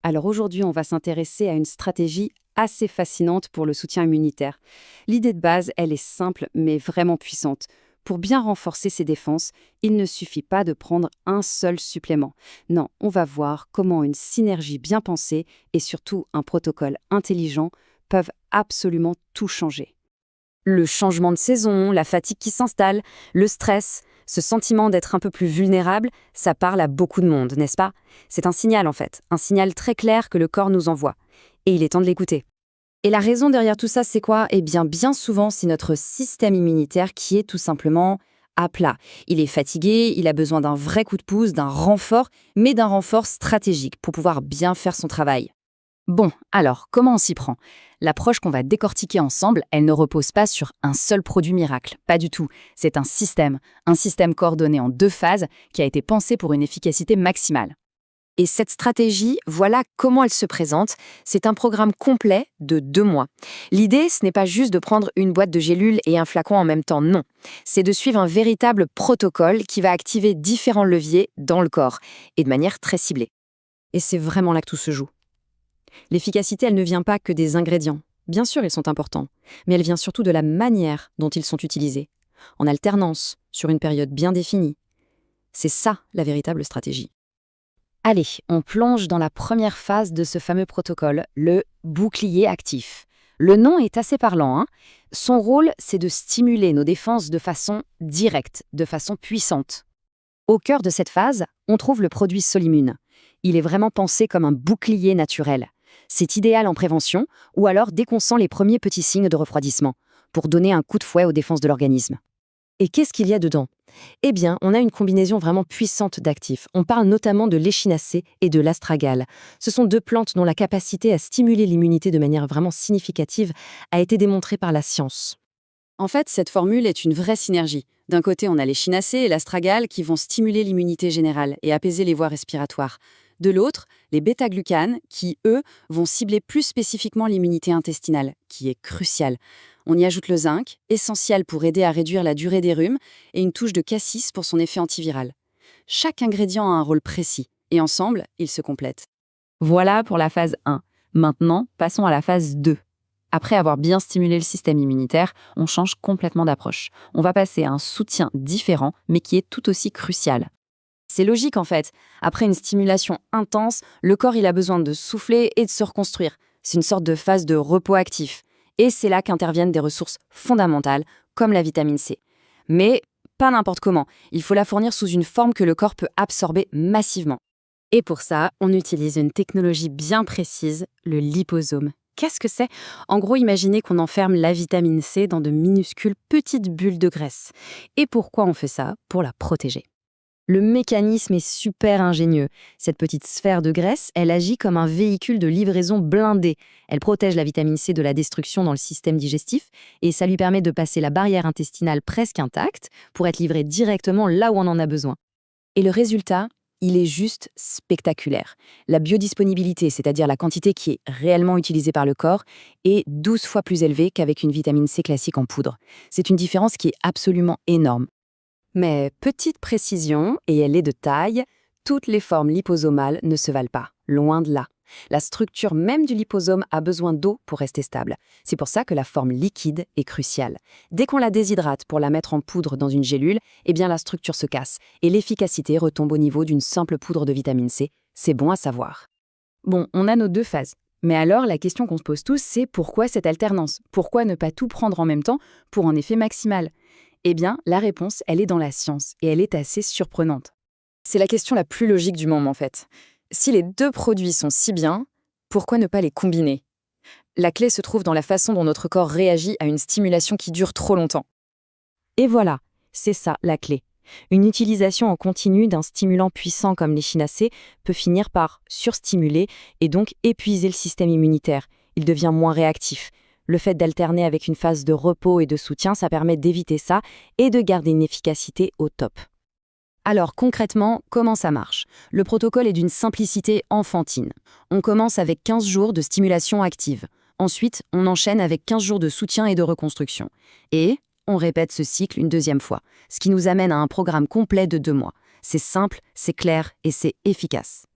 Alors aujourd'hui, on va s'intéresser à une stratégie assez fascinante pour le soutien immunitaire. L'idée de base, elle est simple mais vraiment puissante. Pour bien renforcer ses défenses, il ne suffit pas de prendre un seul supplément. Non, on va voir comment une synergie bien pensée et surtout un protocole intelligent peuvent absolument tout changer. Le changement de saison, la fatigue qui s'installe, le stress, ce sentiment d'être un peu plus vulnérable, ça parle à beaucoup de monde, n'est-ce pas? C'est un signal en fait, un signal très clair que le corps nous envoie. Et il est temps de l'écouter. Et la raison derrière tout ça, c'est quoi? Eh bien souvent, c'est notre système immunitaire qui est tout simplement à plat. Il est fatigué, il a besoin d'un vrai coup de pouce, d'un renfort, mais d'un renfort stratégique pour pouvoir bien faire son travail. Bon, alors, comment on s'y prend? L'approche qu'on va décortiquer ensemble, elle ne repose pas sur un seul produit miracle. Pas du tout. C'est un système coordonné en 2 phases qui a été pensé pour une efficacité maximale. Et cette stratégie, voilà comment elle se présente. C'est un programme complet de 2 mois. L'idée, ce n'est pas juste de prendre une boîte de gélules et un flacon en même temps, non. C'est de suivre un véritable protocole qui va activer différents leviers dans le corps, et de manière très ciblée. Et c'est vraiment là que tout se joue. L'efficacité, elle ne vient pas que des ingrédients. Bien sûr, ils sont importants, mais elle vient surtout de la manière dont ils sont utilisés, en alternance, sur une période bien définie. C'est ça, la véritable stratégie. Allez, on plonge dans la première phase de ce fameux protocole, le bouclier actif. Le nom est assez parlant, hein. Son rôle, c'est de stimuler nos défenses de façon directe, de façon puissante. Au cœur de cette phase, on trouve le produit Solimune. Il est vraiment pensé comme un bouclier naturel. C'est idéal en prévention ou alors dès qu'on sent les premiers petits signes de refroidissement, pour donner un coup de fouet aux défenses de l'organisme. Et qu'est-ce qu'il y a dedans? Eh bien, on a une combinaison vraiment puissante d'actifs. On parle notamment de l'échinacée et de l'astragale. Ce sont 2 plantes dont la capacité à stimuler l'immunité de manière vraiment significative a été démontrée par la science. En fait, cette formule est une vraie synergie. D'un côté, on a l'échinacée et l'astragale qui vont stimuler l'immunité générale et apaiser les voies respiratoires. De l'autre, les bêta-glucanes qui, eux, vont cibler plus spécifiquement l'immunité intestinale, qui est cruciale. On y ajoute le zinc, essentiel pour aider à réduire la durée des rhumes, et une touche de cassis pour son effet antiviral. Chaque ingrédient a un rôle précis, et ensemble, ils se complètent. Voilà pour la phase 1. Maintenant, passons à la phase 2. Après avoir bien stimulé le système immunitaire, on change complètement d'approche. On va passer à un soutien différent, mais qui est tout aussi crucial. C'est logique en fait. Après une stimulation intense, le corps il a besoin de souffler et de se reconstruire. C'est une sorte de phase de repos actif. Et c'est là qu'interviennent des ressources fondamentales, comme la vitamine C. Mais pas n'importe comment. Il faut la fournir sous une forme que le corps peut absorber massivement. Et pour ça, on utilise une technologie bien précise, le liposome. Qu'est-ce que c'est? En gros, imaginez qu'on enferme la vitamine C dans de minuscules petites bulles de graisse. Et pourquoi on fait ça? Pour la protéger. Le mécanisme est super ingénieux. Cette petite sphère de graisse, elle agit comme un véhicule de livraison blindé. Elle protège la vitamine C de la destruction dans le système digestif et ça lui permet de passer la barrière intestinale presque intacte pour être livrée directement là où on en a besoin. Et le résultat, il est juste spectaculaire. La biodisponibilité, c'est-à-dire la quantité qui est réellement utilisée par le corps, est 12 fois plus élevée qu'avec une vitamine C classique en poudre. C'est une différence qui est absolument énorme. Mais petite précision, et elle est de taille, toutes les formes liposomales ne se valent pas, loin de là. La structure même du liposome a besoin d'eau pour rester stable. C'est pour ça que la forme liquide est cruciale. Dès qu'on la déshydrate pour la mettre en poudre dans une gélule, eh bien la structure se casse et l'efficacité retombe au niveau d'une simple poudre de vitamine C. C'est bon à savoir. Bon, on a nos 2 phases. Mais alors, la question qu'on se pose tous, c'est pourquoi cette alternance? Pourquoi ne pas tout prendre en même temps pour un effet maximal? Eh bien, la réponse, elle est dans la science, et elle est assez surprenante. C'est la question la plus logique du moment, en fait. Si les 2 produits sont si bien, pourquoi ne pas les combiner? La clé se trouve dans la façon dont notre corps réagit à une stimulation qui dure trop longtemps. Et voilà, c'est ça la clé. Une utilisation en continu d'un stimulant puissant comme l'échinacée peut finir par surstimuler et donc épuiser le système immunitaire. Il devient moins réactif. Le fait d'alterner avec une phase de repos et de soutien, ça permet d'éviter ça et de garder une efficacité au top. Alors concrètement, comment ça marche? Le protocole est d'une simplicité enfantine. On commence avec 15 jours de stimulation active. Ensuite, on enchaîne avec 15 jours de soutien et de reconstruction. Et on répète ce cycle une deuxième fois, ce qui nous amène à un programme complet de 2 mois. C'est simple, c'est clair et c'est efficace.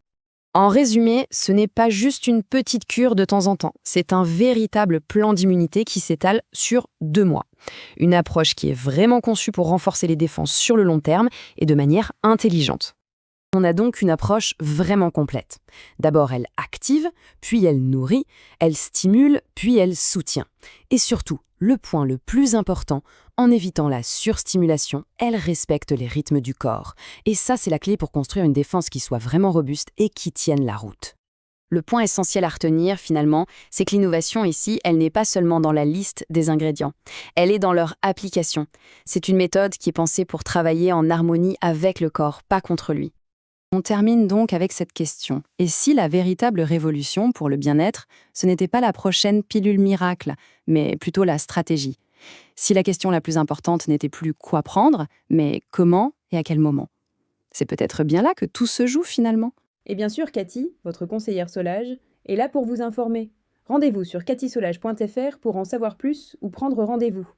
En résumé, ce n'est pas juste une petite cure de temps en temps, c'est un véritable plan d'immunité qui s'étale sur 2 mois. Une approche qui est vraiment conçue pour renforcer les défenses sur le long terme et de manière intelligente. On a donc une approche vraiment complète. D'abord, elle active, puis elle nourrit, elle stimule, puis elle soutient. Et surtout, le point le plus important, en évitant la surstimulation, elle respecte les rythmes du corps. Et ça, c'est la clé pour construire une défense qui soit vraiment robuste et qui tienne la route. Le point essentiel à retenir, finalement, c'est que l'innovation ici, elle n'est pas seulement dans la liste des ingrédients. Elle est dans leur application. C'est une méthode qui est pensée pour travailler en harmonie avec le corps, pas contre lui. On termine donc avec cette question. Et si la véritable révolution pour le bien-être, ce n'était pas la prochaine pilule miracle, mais plutôt la stratégie? Si la question la plus importante n'était plus quoi prendre, mais comment et à quel moment? C'est peut-être bien là que tout se joue finalement. Et bien sûr, Cathy, votre conseillère Solage, est là pour vous informer. Rendez-vous sur cathysolage.fr pour en savoir plus ou prendre rendez-vous.